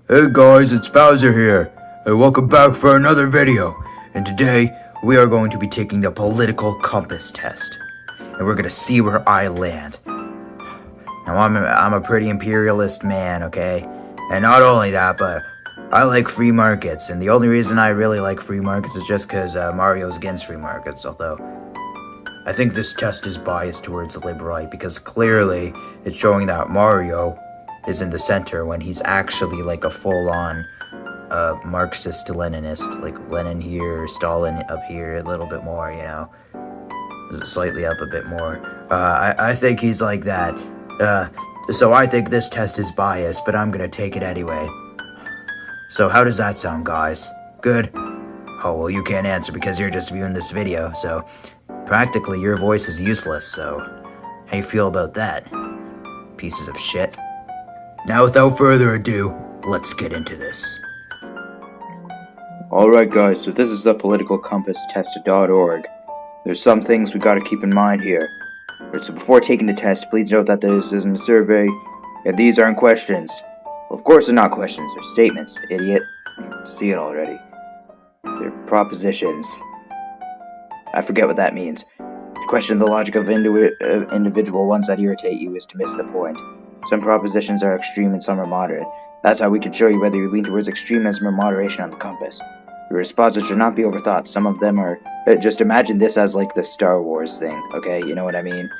Hey guys, it's Bowser here, and welcome back for another video. And today, we are going to be taking the political compass test. And we're gonna see where I land. Now, I'm a pretty imperialist man, okay? And not only that, but I like free markets. And the only reason I really like free markets is just because Mario's against free markets. Although, I think this test is biased towards the liberal, because clearly it's showing that Mario is in the center when he's actually like a full-on Marxist-Leninist, like Lenin here, Stalin up here, a little bit more, you know, slightly up a bit more. I think he's like that. So I think this test is biased, but I'm gonna take it anyway. So how does that sound, guys? Good? Oh, well, you can't answer because you're just viewing this video, so practically your voice is useless, so how you feel about that? Pieces of shit. Now, without further ado, let's get into this. Alright guys, so this is the politicalcompasstest.org. There's some things we gotta keep in mind here. So before taking the test, please note that this isn't a survey, and these aren't questions. Well, of course they're not questions, they're statements, idiot. See it already. They're propositions. I forget what that means. To question the logic of individual ones that irritate you is to miss the point. Some propositions are extreme and some are moderate. That's how we can show you whether you lean towards extremism or moderation on the compass. Your responses should not be overthought. Some of them are... just imagine this as like the Star Wars thing, okay? You know what I mean?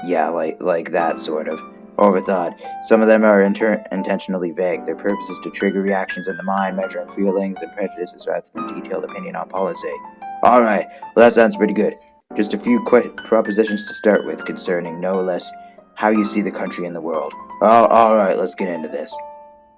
Yeah, like that sort of. Overthought. Some of them are intentionally vague. Their purpose is to trigger reactions in the mind, measuring feelings and prejudices rather than detailed opinion on policy. Alright, well that sounds pretty good. Just a few propositions to start with concerning, no less, how you see the country and the world. Alright, let's get into this.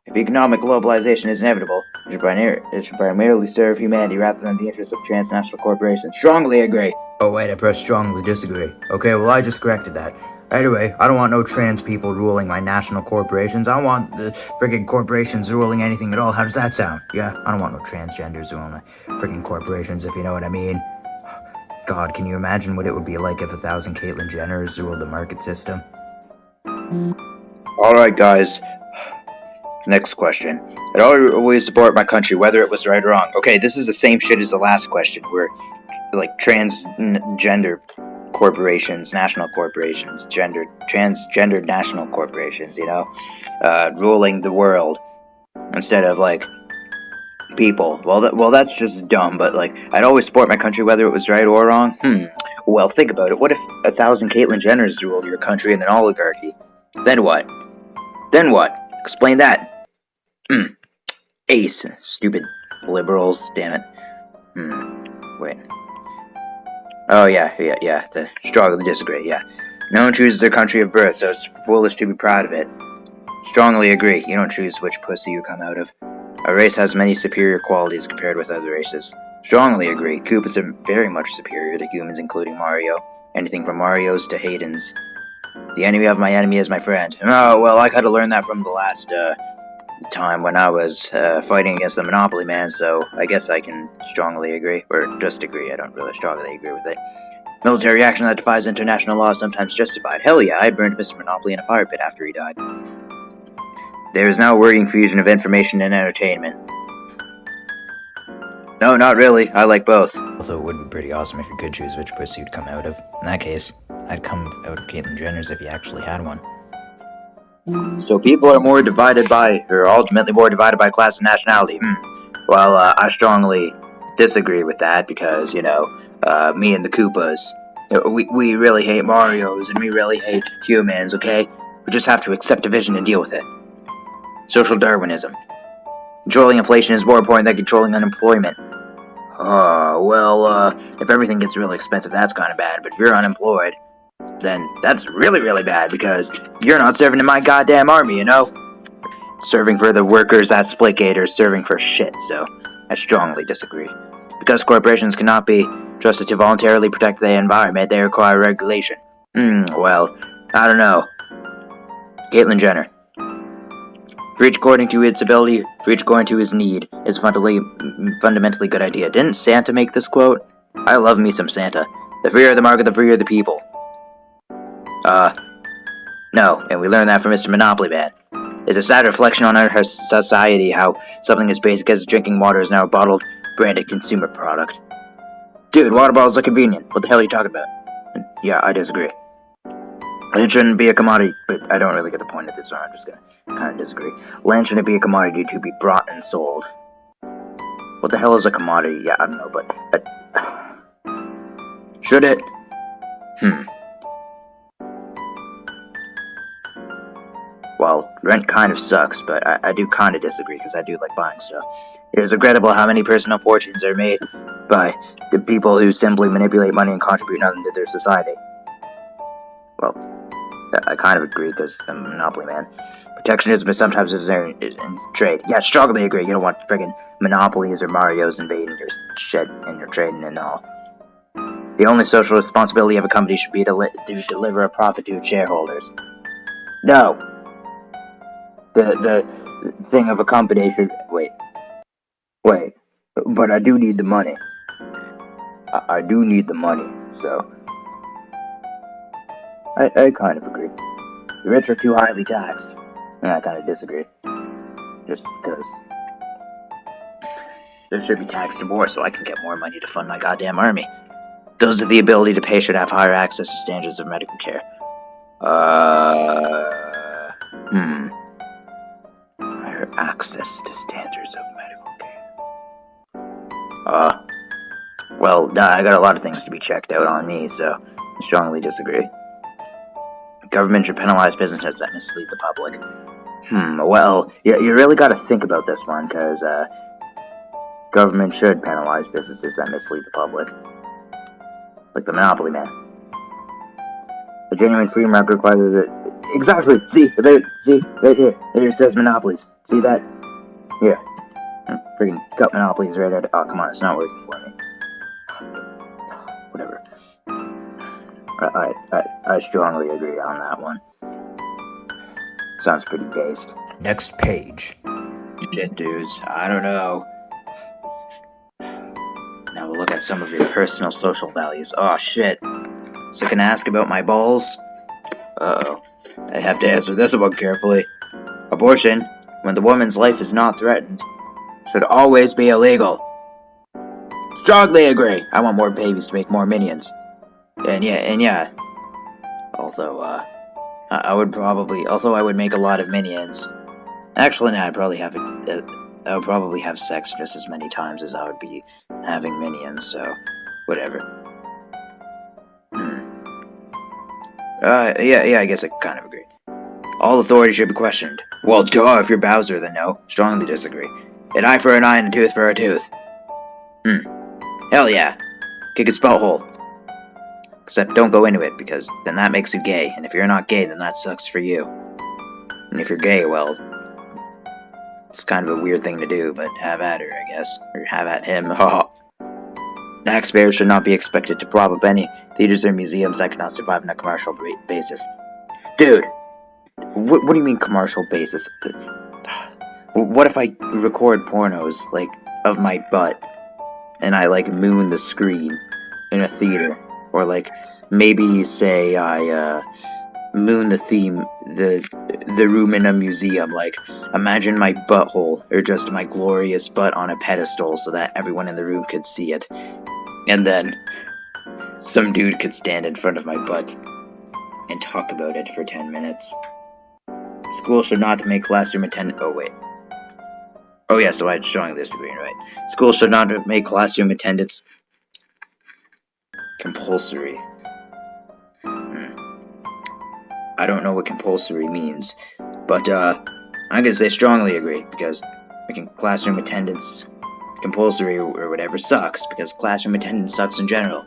If economic globalization is inevitable, it should primarily serve humanity rather than the interests of transnational corporations. Strongly agree. Oh wait, I pressed strongly disagree. Okay, well I just corrected that. Anyway, I don't want no trans people ruling my national corporations. I don't want the friggin' corporations ruling anything at all. How does that sound? Yeah, I don't want no transgenders ruling my friggin' corporations, if you know what I mean. God, can you imagine what it would be like if 1,000 Caitlyn Jenners ruled the market system? Alright guys, next question. I'd always support my country, whether it was right or wrong. Okay, this is the same shit as the last question, where, like, transgender corporations, national corporations, transgendered national corporations, you know, ruling the world, instead of, like, people. Well, that's just dumb, but, like, I'd always support my country, whether it was right or wrong. Well, think about it. What if 1,000 Caitlyn Jenners ruled your country in an oligarchy? Then what? Then what? Explain that. Ace. Stupid liberals, damn it. Wait. Oh, yeah. Strongly disagree, yeah. No one chooses their country of birth, so it's foolish to be proud of it. Strongly agree. You don't choose which pussy you come out of. A race has many superior qualities compared with other races. Strongly agree. Koopas are very much superior to humans, including Mario. Anything from Mario's to Hayden's. The enemy of my enemy is my friend. Oh, well, I could've learned that from the last, time when I was, fighting against the Monopoly Man, so I guess I can strongly agree. Or just agree, I don't really strongly agree with it. Military action that defies international law is sometimes justified. Hell yeah, I burned Mr. Monopoly in a fire pit after he died. There is now a worrying fusion of information and entertainment. No, not really. I like both. Although it would be pretty awesome if you could choose which pussy you'd come out of. In that case, I'd come out of Caitlyn Jenner's if you actually had one. So people are ultimately more divided by class and nationality. Well, I strongly disagree with that because, you know, me and the Koopas, we really hate Marios and we really hate humans, okay? We just have to accept division and deal with it. Social Darwinism. Controlling inflation is more important than controlling unemployment. If everything gets really expensive, that's kind of bad, but if you're unemployed, then that's really, really bad, because you're not serving in my goddamn army, you know? Serving for the workers at Splitgate or serving for shit, so I strongly disagree. Because corporations cannot be trusted to voluntarily protect the environment, they require regulation. Well, I don't know. Caitlyn Jenner. For each according to its ability, for each according to his need, is a fundamentally good idea. Didn't Santa make this quote? I love me some Santa. The freer the market, the freer the people. No, and we learned that from Mr. Monopoly Man. It's a sad reflection on our society how something as basic as drinking water is now a bottled, branded consumer product. Dude, water bottles are convenient. What the hell are you talking about? Yeah, I disagree. Land shouldn't be a commodity, but I don't really get the point of this, so I'm just gonna kind of disagree. Land shouldn't be a commodity to be brought and sold. What the hell is a commodity? Yeah, I don't know, but... should it? Well, rent kind of sucks, but I do kind of disagree, because I do like buying stuff. It is regrettable how many personal fortunes are made by the people who simply manipulate money and contribute nothing to their society. Well, I kind of agree, because I'm a monopoly man. Protectionism is sometimes necessary in trade. Yeah, strongly agree. You don't want friggin' monopolies or Marios invading your shit and your trading and all. The only social responsibility of a company should be to deliver a profit to its shareholders. No. The thing of a company should... Wait. But I do need the money. I do need the money, so... I kind of agree. The rich are too highly taxed. And I kind of disagree. Just because there should be taxed more so I can get more money to fund my goddamn army. Those with the ability to pay should have higher access to standards of medical care. Higher access to standards of medical care. Well, I got a lot of things to be checked out on me, so I strongly disagree. Government should penalize businesses that mislead the public. Well, you really gotta think about this one, because, government should penalize businesses that mislead the public. Like the Monopoly Man. A genuine free market requires that... Exactly! See, right here. It says monopolies. See that? Here. Freaking cut monopolies right at... Oh, come on, it's not working for me. Whatever. I strongly agree on that one. Sounds pretty based. Next page. Shit, dudes. I don't know. Now we'll look at some of your personal social values. Oh, shit. So can I ask about my balls? Uh-oh. I have to answer this one carefully. Abortion, when the woman's life is not threatened, should always be illegal. Strongly agree. I want more babies to make more minions. And yeah. Although I would make a lot of minions. Actually, no, I would probably have sex just as many times as I would be having minions, so whatever. I guess I kind of agree. All authority should be questioned. Well, duh, if you're Bowser, then no. Strongly disagree. An eye for an eye and a tooth for a tooth. Hell yeah. Kick its butthole. Except don't go into it, because then that makes you gay, and if you're not gay, then that sucks for you. And if you're gay, well, it's kind of a weird thing to do, but have at her, I guess. Or have at him, Taxpayers should not be expected to prop up any theaters or museums that cannot survive on a commercial basis. Dude! What do you mean commercial basis? What if I record pornos, like, of my butt, and I, like, moon the screen in a theater? Or, like, maybe say I, moon the theme, the room in a museum, like, imagine my butthole, or just my glorious butt on a pedestal so that everyone in the room could see it. And then, some dude could stand in front of my butt and talk about it for 10 minutes. School should not make classroom attendance... Oh, wait. Oh, yeah, so I strongly disagree, right? School should not make classroom attendance compulsory. I don't know what compulsory means, but, I'm gonna say strongly agree, because making classroom attendance compulsory or whatever sucks, because classroom attendance sucks in general.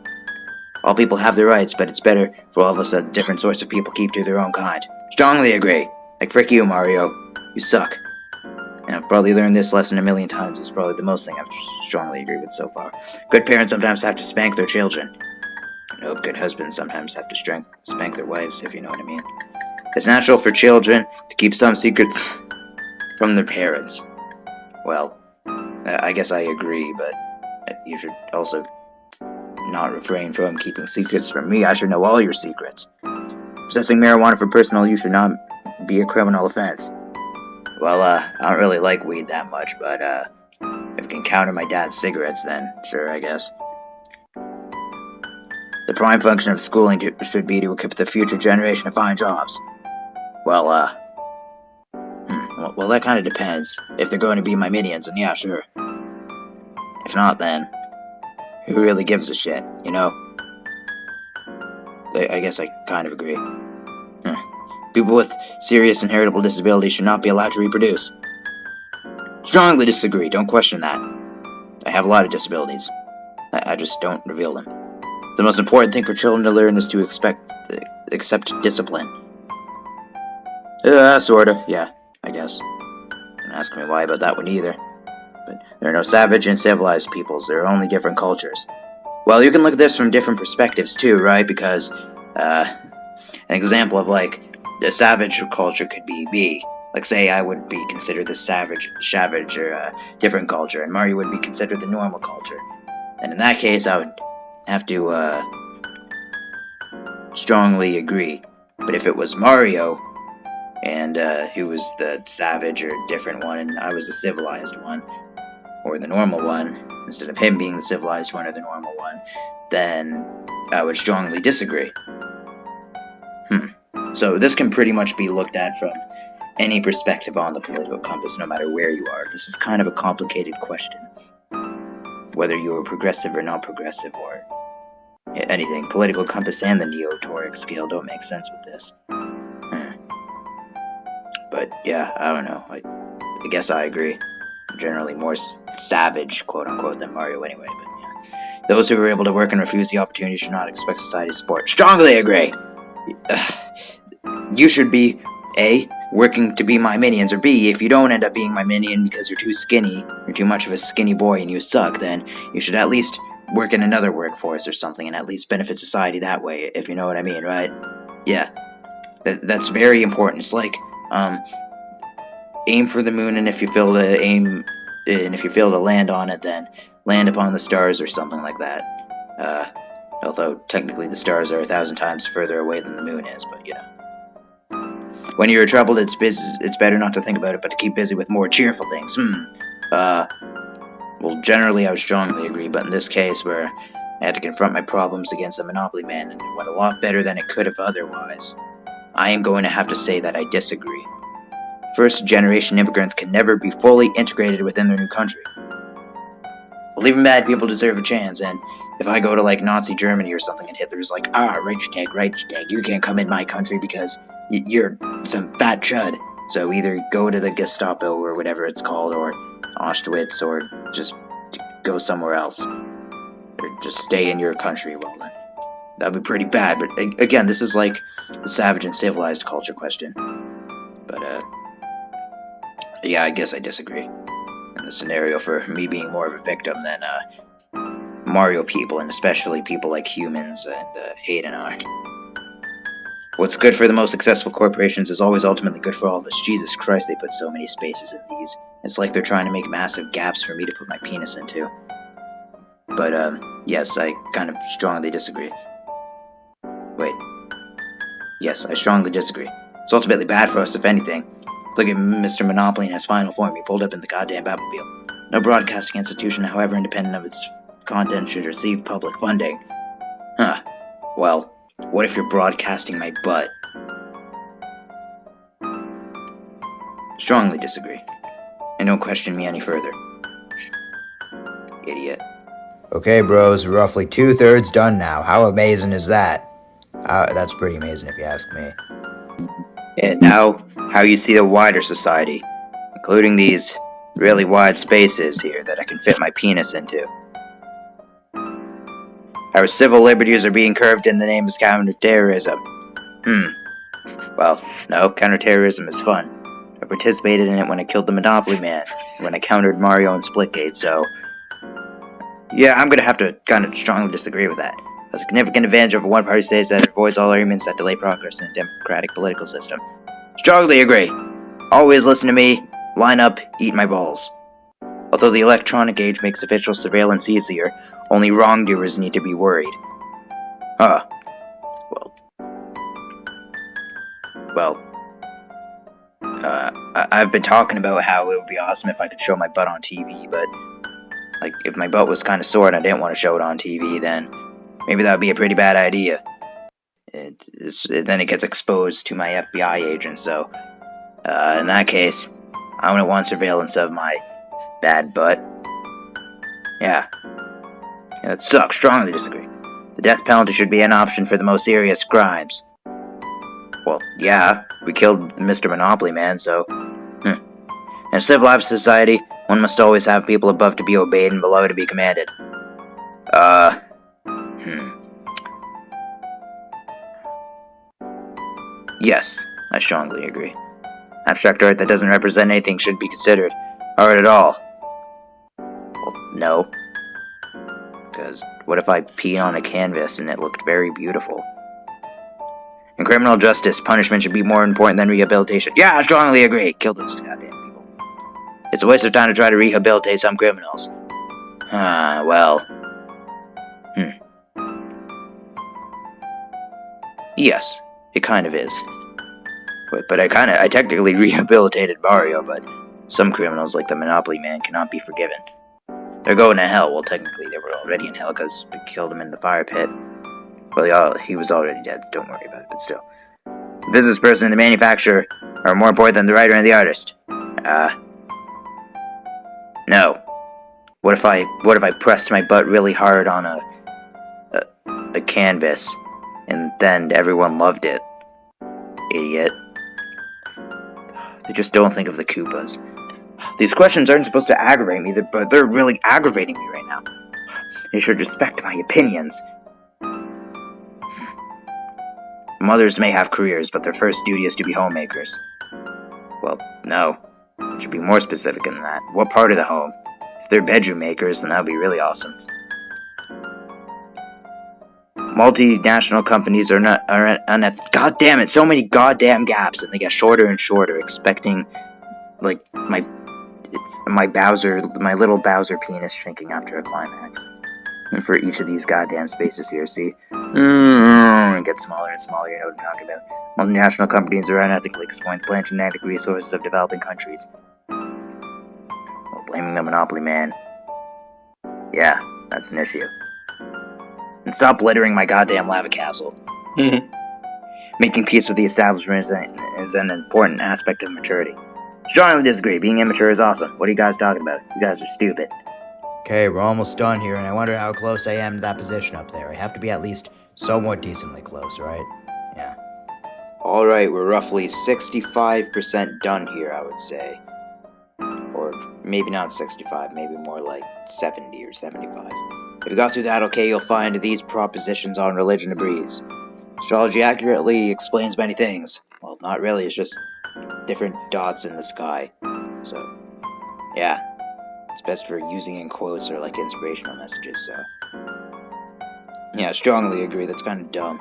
All people have their rights, but it's better for all of us that different sorts of people keep to their own kind. Strongly agree. Like, frick you, Mario. You suck. And I've probably learned this lesson a million times. It's probably the most thing I've strongly agreed with so far. Good parents sometimes have to spank their children. I hope good husbands sometimes have to spank their wives, if you know what I mean. It's natural for children to keep some secrets from their parents. Well, I guess I agree, but you should also not refrain from keeping secrets from me. I should know all your secrets. Possessing marijuana for personal use should not be a criminal offense. Well, I don't really like weed that much, but, if I can counter my dad's cigarettes, then sure, I guess. The prime function of schooling should be to equip the future generation to find jobs. Well, well, that kind of depends. If they're going to be my minions, then yeah, sure. If not, then who really gives a shit, you know? I guess I kind of agree. People with serious inheritable disabilities should not be allowed to reproduce. Strongly disagree, don't question that. I have a lot of disabilities. I just don't reveal them. The most important thing for children to learn is to accept discipline. Sorta, yeah, I guess. Don't ask me why about that one either. But there are no savage and civilized peoples, there are only different cultures. Well, you can look at this from different perspectives too, right? Because, an example of, like, the savage culture could be me. Like, say I would be considered the savage or a different culture, and Mario would be considered the normal culture. And in that case, I would have to, strongly agree. But if it was Mario, and, he was the savage or different one, and I was the civilized one, or the normal one, instead of him being the civilized one or the normal one, then I would strongly disagree. So this can pretty much be looked at from any perspective on the political compass, no matter where you are. This is kind of a complicated question. Whether you are progressive or non-progressive or anything, political compass and the neo-toric scale don't make sense with this. But yeah, I don't know. I guess I agree. I'm generally more savage, quote-unquote, than Mario anyway, but yeah. Those who are able to work and refuse the opportunity should not expect society's support. Strongly agree! You should be, A, working to be my minions, or B, if you don't end up being my minion because you're too skinny, you're too much of a skinny boy and you suck, then you should at least work in another workforce or something and at least benefit society that way, if you know what I mean, right? Yeah. That's very important. It's like, aim for the moon, and if you fail to land on it, then land upon the stars or something like that. Although technically the stars are 1,000 times further away than the moon is, but you know. When you're troubled, it's better not to think about it, but to keep busy with more cheerful things. Well, generally I would strongly agree, but in this case, where I had to confront my problems against the Monopoly Man, and it went a lot better than it could have otherwise, I am going to have to say that I disagree. First-generation immigrants can never be fully integrated within their new country. Well, even bad people deserve a chance, and if I go to, like, Nazi Germany or something and Hitler's like, Reichstag, you can't come in my country because you're some fat chud. So either go to the Gestapo or whatever it's called, or Auschwitz, or just go somewhere else. Or just stay in your country, well then. That'd be pretty bad, but again, this is like the savage and civilized culture question. But, yeah, I guess I disagree. In the scenario for me being more of a victim than, Mario people, and especially people like humans and, Hayden are. What's good for the most successful corporations is always ultimately good for all of us. Jesus Christ, they put so many spaces in these. It's like they're trying to make massive gaps for me to put my penis into. But, yes, I kind of strongly disagree. Wait. Yes, I strongly disagree. It's ultimately bad for us, if anything. Look at Mr. Monopoly in his final form. He pulled up in the goddamn Batmobile. No broadcasting institution, however independent of its content, should receive public funding. Well, what if you're broadcasting my butt? Strongly disagree. And don't question me any further. Idiot. Okay, bros, we're roughly 2/3 done now. How amazing is that? That's pretty amazing if you ask me. And now, how you see the wider society, including these really wide spaces here that I can fit my penis into. Our civil liberties are being curbed in the name of counterterrorism. Well, no, counterterrorism is fun. I participated in it when I killed the Monopoly Man, when I countered Mario and Splitgate, so... yeah, I'm gonna have to kind of strongly disagree with that. A significant advantage of a one-party state is that it avoids all arguments that delay progress in a democratic political system. Strongly agree. Always listen to me, line up, eat my balls. Although the electronic age makes official surveillance easier, only wrongdoers need to be worried. Well. I've been talking about how it would be awesome if I could show my butt on TV, but, like, if my butt was kind of sore and I didn't want to show it on TV, then maybe that would be a pretty bad idea. Then it gets exposed to my FBI agent, so, in that case, I wouldn't want surveillance of my bad butt. Yeah, that sucks. Strongly disagree. The death penalty should be an option for the most serious crimes. Well, yeah, we killed Mr. Monopoly Man, so... In a civilized society, one must always have people above to be obeyed and below to be commanded. Yes, I strongly agree. Abstract art that doesn't represent anything should be considered art at all. Well, no. Because what if I peed on a canvas and it looked very beautiful? In criminal justice, punishment should be more important than rehabilitation. Yeah, I strongly agree. Kill those goddamn people. It's a waste of time to try to rehabilitate some criminals. Well. Yes, it kind of is. But I technically rehabilitated Mario, but some criminals like the Monopoly Man cannot be forgiven. They're going to hell. Well, technically they were already in hell because we killed him in the fire pit. Well, he was already dead, don't worry about it, but still. The business person and the manufacturer are more important than the writer and the artist. No. What if I pressed my butt really hard on a canvas, and then everyone loved it? Idiot. They just don't think of the Koopas. These questions aren't supposed to aggravate me, but they're really aggravating me right now. You should respect my opinions. Mothers may have careers, but their first duty is to be homemakers. Well, no. It should be more specific than that. What part of the home? If they're bedroom makers, then that would be really awesome. Multinational companies are God damn it, so many goddamn gaps, and they get shorter and shorter, expecting, like, my little Bowser penis shrinking after a climax. And for each of these goddamn spaces here, see? It gets smaller and smaller, you know what I'm talking about. Multinational companies are unethically exploiting the plant genetic resources of developing countries. Well, blaming the Monopoly Man. Yeah, that's an issue. And stop littering my goddamn lava castle. Making peace with the establishment is an important aspect of maturity. Strongly disagree. Being immature is awesome. What are you guys talking about? You guys are stupid. Okay, we're almost done here, and I wonder how close I am to that position up there. I have to be at least somewhat decently close, right? Yeah. Alright, we're roughly 65% done here, I would say. Or maybe not 65, maybe more like 70 or 75. If you got through that okay, you'll find these propositions on religion a breeze. Astrology accurately explains many things. Well, not really, it's just different dots in the sky. So, yeah. It's best for using in quotes or like inspirational messages, so. Yeah, I strongly agree, that's kind of dumb.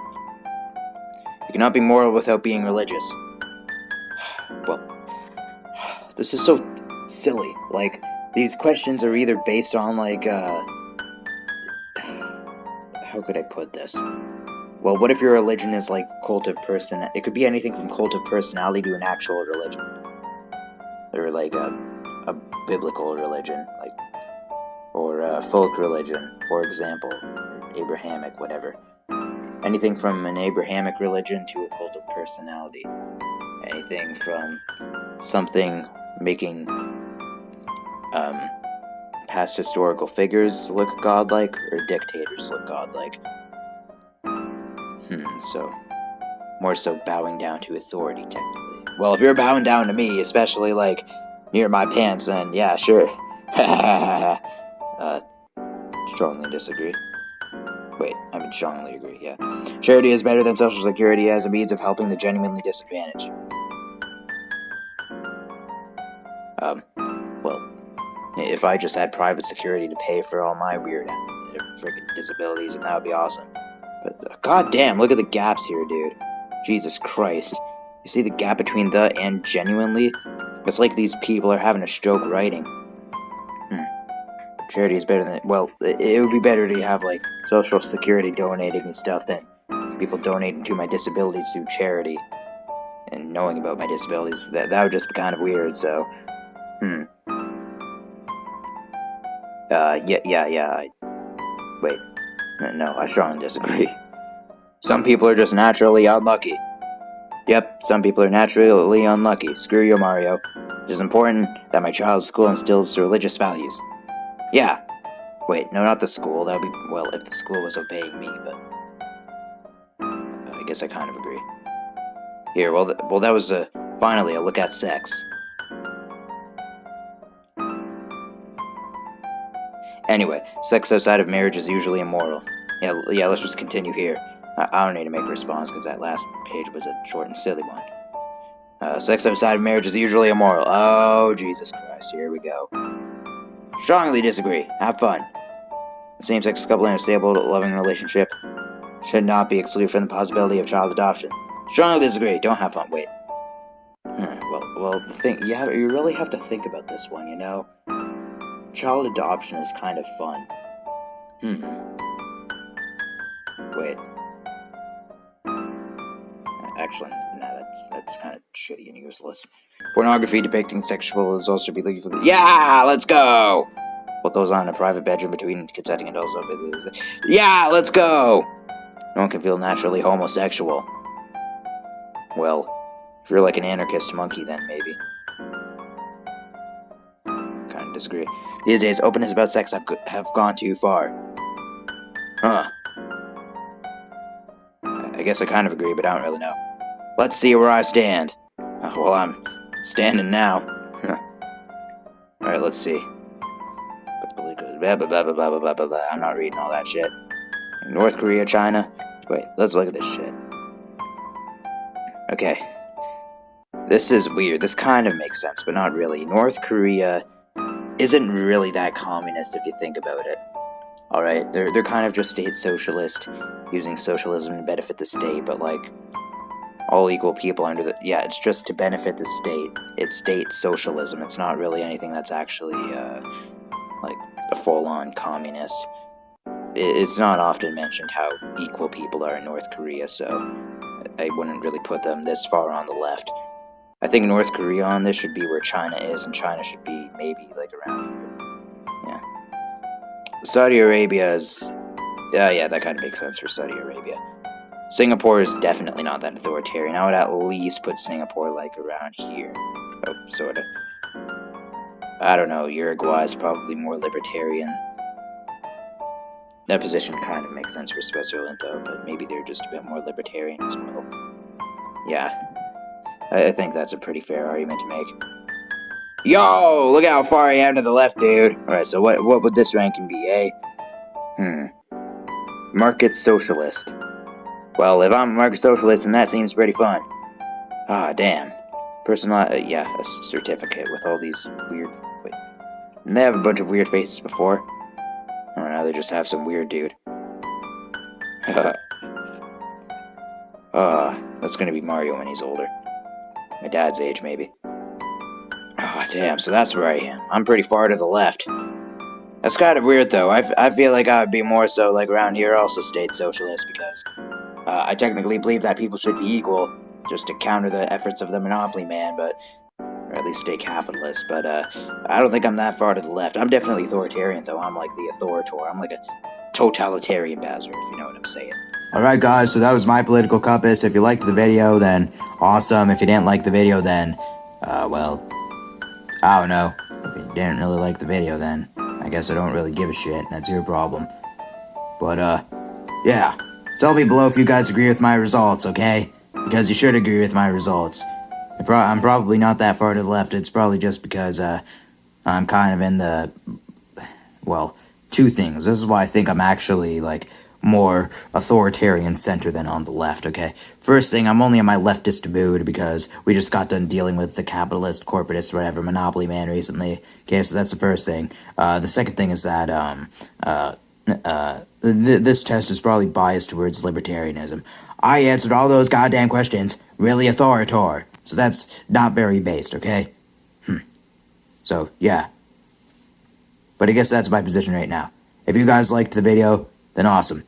You cannot be moral without being religious. Well, this is so silly. Like, these questions are either based on, like, how could I put this? Well, what if your religion is, like, cult of person? It could be anything from cult of personality to an actual religion. Or, like, a biblical religion, like, or a folk religion, for example, or Abrahamic, whatever. Anything from an Abrahamic religion to a cult of personality. Anything from something making past historical figures look godlike, or dictators look godlike. So more so bowing down to authority, technically. Well, if you're bowing down to me, especially, like, near my pants, then yeah, sure. Strongly disagree. Wait, I mean strongly agree, yeah. Charity is better than Social Security as a means of helping the genuinely disadvantaged. Well, if I just had private security to pay for all my weird freaking disabilities, then that would be awesome. But, goddamn, look at the gaps here, dude. Jesus Christ. You see the gap between the and genuinely? It's like these people are having a stroke writing. Charity is better than... Well, it would be better to have, like, Social Security donating me stuff than people donating to my disabilities through charity. and knowing about my disabilities, that would just be kind of weird, so... Wait. No, I strongly disagree. Some people are just naturally unlucky. Yep, some people are naturally unlucky. Screw you, Mario. It is important that my child's school instills religious values. Yeah. Wait, no, not the school. That would be, well, if the school was obeying me, but... I guess I kind of agree. Here, well, that was, finally, a look at sex. Anyway, sex outside of marriage is usually immoral. Yeah, let's just continue here. I don't need to make a response, because that last page was a short and silly one. Sex outside of marriage is usually immoral. Oh, Jesus Christ, here we go. Strongly disagree. Have fun. A same-sex couple in a stable, loving relationship should not be excluded from the possibility of child adoption. Strongly disagree. Don't have fun. Wait. Well, you really have to think about this one, you know? Child adoption is kind of fun. Wait. Actually, no, that's kind of shitty and useless. Pornography depicting sexual is also be legal for the— Yeah, let's go! What goes on in a private bedroom between consenting adults? Yeah, let's go! No one can feel naturally homosexual. Well, if you're like an anarchist monkey, then maybe. Kind of disagree. These days, openness about sex have gone too far. Huh. I guess I kind of agree, but I don't really know. Let's see where I stand. Well, I'm standing now. Alright, let's see. I'm not reading all that shit. North Korea, China. Wait, let's look at this shit. Okay. This is weird. This kind of makes sense, but not really. North Korea isn't really that communist if you think about it. Alright, they're kind of just state socialist, using socialism to benefit the state, but like, all equal people under the— yeah, it's just to benefit the state. It's state socialism. It's not really anything that's actually, like, a full-on communist. It's not often mentioned how equal people are in North Korea, so I wouldn't really put them this far on the left. I think North Korea on this should be where China is, and China should be maybe, like, around here. Yeah. Saudi Arabia is... yeah, that kind of makes sense for Saudi Arabia. Singapore is definitely not that authoritarian. I would at least put Singapore, like, around here. Oh, sorta. I don't know, Uruguay is probably more libertarian. That position kind of makes sense for Switzerland, though, but maybe they're just a bit more libertarian as well. Yeah. I think that's a pretty fair argument to make. Yo! Look how far I am to the left, dude! Alright, so what would this ranking be, eh? Market socialist. Well, if I'm a market socialist, then that seems pretty fun. Ah, damn. Personal, yeah, a certificate with all these weird... Wait. Didn't they have a bunch of weird faces before? I don't know, they just have some weird dude. That's gonna be Mario when he's older. My dad's age, maybe. Ah, damn, so that's where I am. I'm pretty far to the left. That's kind of weird, though. I feel like I would be more so, like, around here also state socialist, because I technically believe that people should be equal, just to counter the efforts of the monopoly man, but... or at least stay capitalist, but, I don't think I'm that far to the left. I'm definitely authoritarian, though. I'm like the authoritor. I'm like a totalitarian bastard, if you know what I'm saying. Alright, guys, so that was my political compass. If you liked the video, then awesome. If you didn't like the video, then, well, I don't know. If you didn't really like the video, then I guess I don't really give a shit. That's your problem. But, yeah. Tell me below if you guys agree with my results, okay? Because you should agree with my results. I'm probably not that far to the left. It's probably just because, I'm kind of in the... well, two things. This is why I think I'm actually, like, more authoritarian center than on the left, okay? First thing, I'm only in my leftist mood because we just got done dealing with the capitalist, corporatist, whatever, monopoly man recently. Okay, so that's the first thing. The second thing is that, this test is probably biased towards libertarianism. I answered all those goddamn questions really authoritative. So that's not very based, okay? So, yeah. But I guess that's my position right now. If you guys liked the video, then awesome.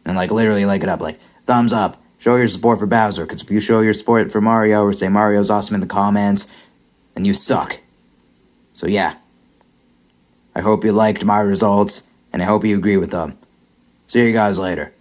And, like, literally like it up, like, thumbs up, show your support for Bowser, because if you show your support for Mario or say Mario's awesome in the comments, then you suck. So yeah. I hope you liked my results, and I hope you agree with them. See you guys later.